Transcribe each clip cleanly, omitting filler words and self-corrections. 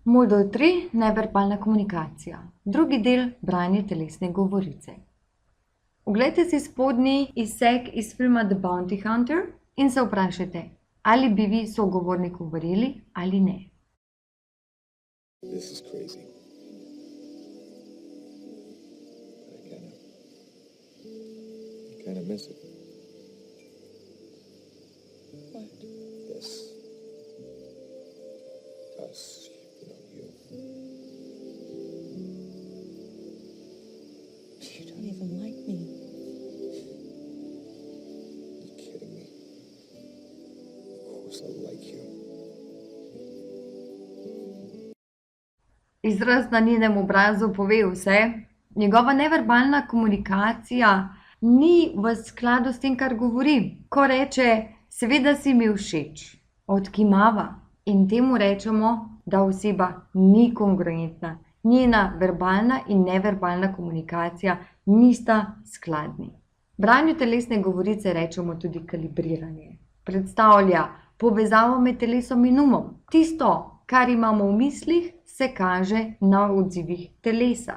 Modul 3. Neverbalna komunikacija. Drugi del. Branje telesne govorice. Oglejte si spodnji izsek iz filma The Bounty Hunter in se vprašajte, ali bi vi sogovorniku verjeli ali ne. This is crazy. I kind of miss it. What? This. Us. You. You don't even like me. You kidding me? Of course I like you. Izraz na njenem obrazu pove vse. Njegova neverbalna komunikacija ni v skladu s tem, kar govori. Ko reče, seveda si mi všeč, odkimava in temu rečemo, da oseba ni kongruentna. Njena verbalna in neverbalna komunikacija nista skladni. Branju telesne govorice rečemo tudi kalibriranje. Predstavlja povezavo med telesom in umom. Tisto, kar imamo v mislih, se kaže na odzivih telesa.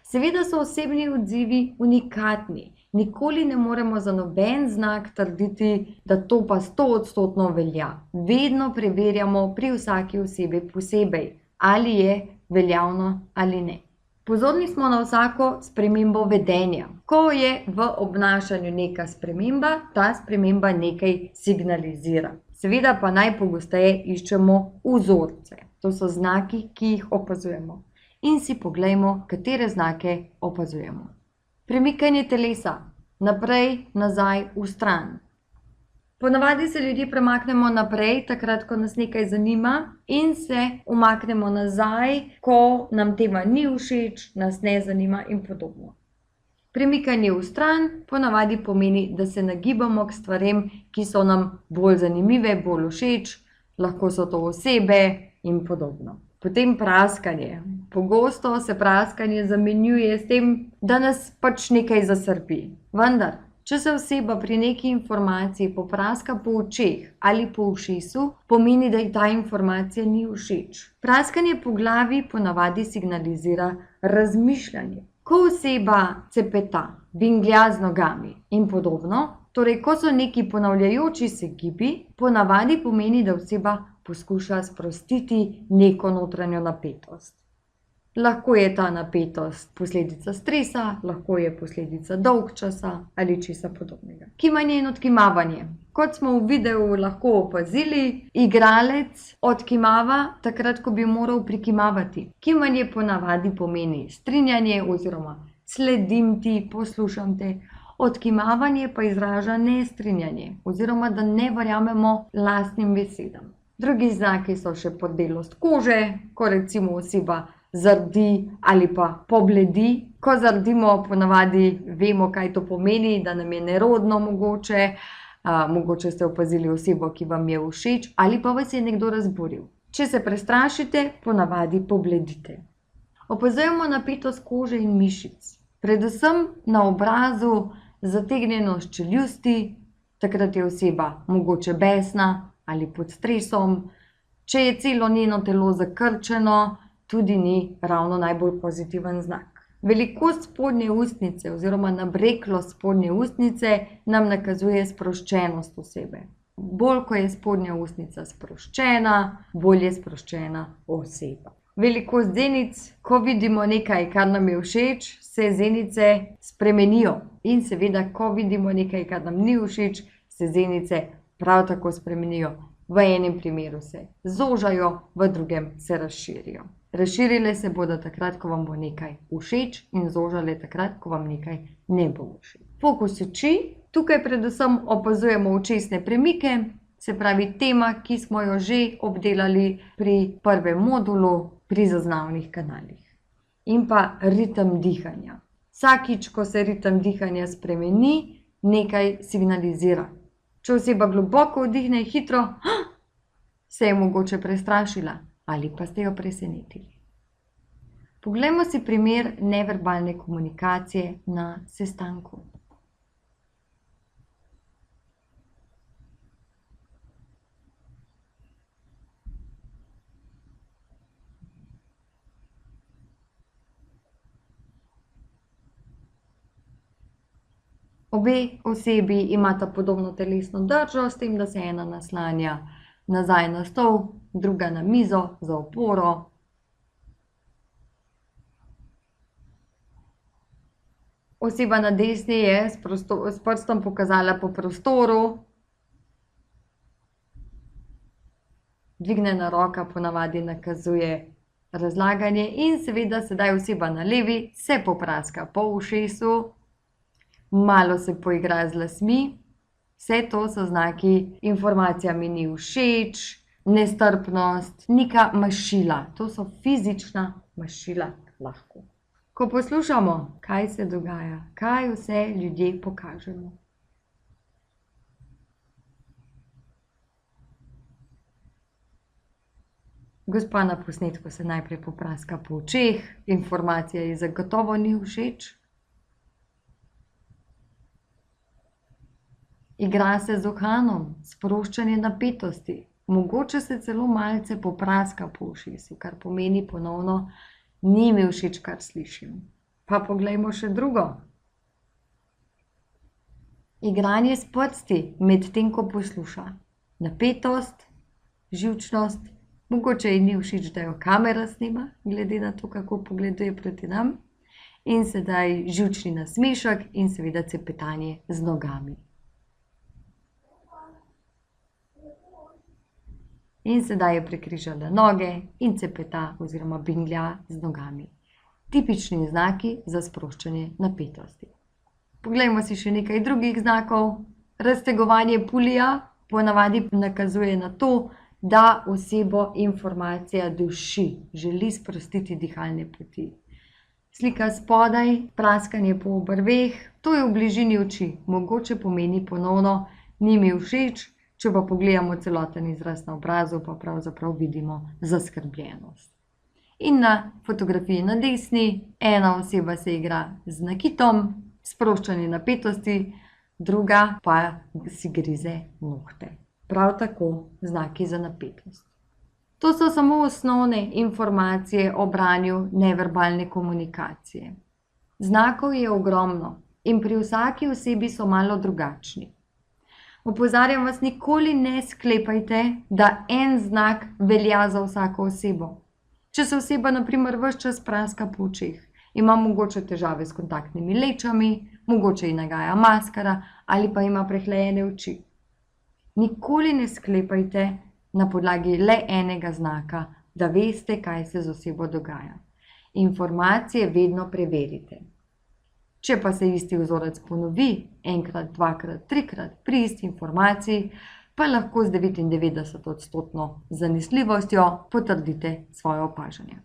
Seveda so osebni odzivi unikatni. Nikoli ne moremo za noben znak trditi, da to pa 100% velja. Vedno preverjamo pri vsaki osebi posebej, ali je veljavno ali ne. Pozorni smo na vsako spremembo vedenja. Ko je v obnašanju neka sprememba, ta sprememba nekaj signalizira. Seveda pa najpogosteje iščemo vzorce. To so znaki, ki jih opazujemo. In si poglejmo, katere znake opazujemo. Premikanje telesa. Naprej, nazaj, vstran. Ponavadi se ljudje premaknemo naprej, takrat, ko nas nekaj zanima, in se umaknemo nazaj, ko nam tema ni všeč, nas ne zanima in podobno. Premikanje vstran ponavadi pomeni, da se nagibamo k stvarem, ki so nam bolj zanimive, bolj všeč, lahko so to osebe in podobno. Potem praskanje. Pogosto se praskanje zamenjuje s tem, da nas pač nekaj zasrbi. Vendar, če se oseba pri neki informaciji popraska po očeh ali po ušesu, pomeni, da ji ta informacija ni všeč. Praskanje po glavi ponavadi signalizira razmišljanje. Ko oseba cepeta, binglja z nogami in podobno, torej ko so neki ponavljajoči se gibi, ponavadi pomeni, da oseba poskuša sprostiti neko notranjo napetost. Lahko je ta napetost posledica stresa, lahko je posledica dolgčasa ali česa podobnega. Kimanje in odkimavanje. Kot smo v videu lahko opazili, igralec odkimava takrat, ko bi moral prikimavati. Kimanje ponavadi pomeni strinjanje oziroma sledim ti, poslušam te. Odkimavanje pa izraža nestrinjanje oziroma da ne verjamemo lastnim besedam. Drugi znaki so še podelost kože, ko recimo oseba zardi ali pa pobledi. Ko zardimo, ponavadi vemo, kaj to pomeni, da nam je nerodno mogoče, mogoče ste opazili osebo, ki vam je všeč, ali pa vas je nekdo razburil. Če se prestrašite, ponavadi pobledite. Opazujemo napetost kože in mišic. Predvsem na obrazu zategnjenost čeljusti, takrat je oseba mogoče besna ali pod stresom. Če je celo njeno telo zakrčeno, tudi ni ravno najbolj pozitiven znak. Velikost spodnje ustnice oziroma nabreklost spodnje ustnice nam nakazuje sproščenost osebe. Bolj, ko je spodnja ustnica sproščena, bolj je sproščena oseba. Velikost zenic. Ko vidimo nekaj, kar nam je všeč, se zenice spremenijo. In seveda, ko vidimo nekaj, kar nam ni všeč, se zenice prav tako spremenijo. V enem primeru se zožajo, v drugem se razširijo. Razširile se bodo takrat, ko vam bo nekaj všeč, in zožale takrat, ko vam nekaj ne bo všeč. Fokus oči. Tukaj predvsem opazujemo očesne premike, se pravi tema, ki smo jo že obdelali pri prvem modulu, pri zaznavnih kanalih. In pa ritem dihanja. Vsakič, ko se ritem dihanja spremeni, nekaj signalizira. Če oseba globoko vdihne hitro, se je mogoče prestrašila ali pa ste jo presenetili. Poglejmo si primer neverbalne komunikacije na sestanku. Obe osebi imata podobno telesno držo, s tem, da se ena naslanja nazaj na stol, druga na mizo za oporo. Oseba na desni je s prstom pokazala po prostoru. Dvignjena roka ponavadi nakazuje razlaganje in seveda sedaj oseba na levi se popraska po ušesu, malo se poigra z lasmi. Vse to so znaki, informacija mi ni všeč, nestrpnost, neka mašila. To so fizična mašila lahko. Ko poslušamo, kaj se dogaja, kaj vse ljudje pokažemo. Gospa na posnetku se najprej popraska po očeh, informacija ji zagotovo ni všeč. Igra se z uhanom, sproščanje napetosti, mogoče se celo malce popraska po ušesu, kar pomeni ponovno, ni mi všeč, kar slišim. Pa poglejmo še drugo. Igranje s prsti, medtem ko posluša. Napetost, živčnost, mogoče ji ni všeč, da jo kamera snema, glede na to, kako pogleduje proti nam. In sedaj živčni nasmešek in seveda cepetanje z nogami. In sedaj je prekrižala noge in cepeta oziroma binglja z nogami. Tipični znaki za sproščanje napetosti. Poglejmo si še nekaj drugih znakov. Raztegovanje pulija ponavadi nakazuje na to, da osebo informacija duši, želi sprostiti dihalne poti. Slika spodaj, praskanje po obrveh, to je v bližini oči, mogoče pomeni ponovno, ni mi všeč. Če pa pogledamo celoten izraz na obrazu, pa pravzaprav vidimo zaskrbljenost. In na fotografiji na desni ena oseba se igra z nakitom, sproščanje napetosti, druga pa si grize nohte. Prav tako znaki za napetost. To so samo osnovne informacije o branju neverbalne komunikacije. Znakov je ogromno in pri vsaki osebi so malo drugačni. Opozarjam vas, nikoli ne sklepajte, da en znak velja za vsako osebo. Če se oseba na primer ves čas praska po očeh, ima mogoče težave s kontaktnimi lečami, mogoče ji nagaja maskara ali pa ima prehlajene oči. Nikoli ne sklepajte na podlagi le enega znaka, da veste, kaj se z osebo dogaja. Informacije vedno preverite. Če pa se isti vzorec ponovi enkrat, dvakrat, trikrat pri isti informaciji, pa lahko z 99% zanesljivostjo potrdite svoje opažanje.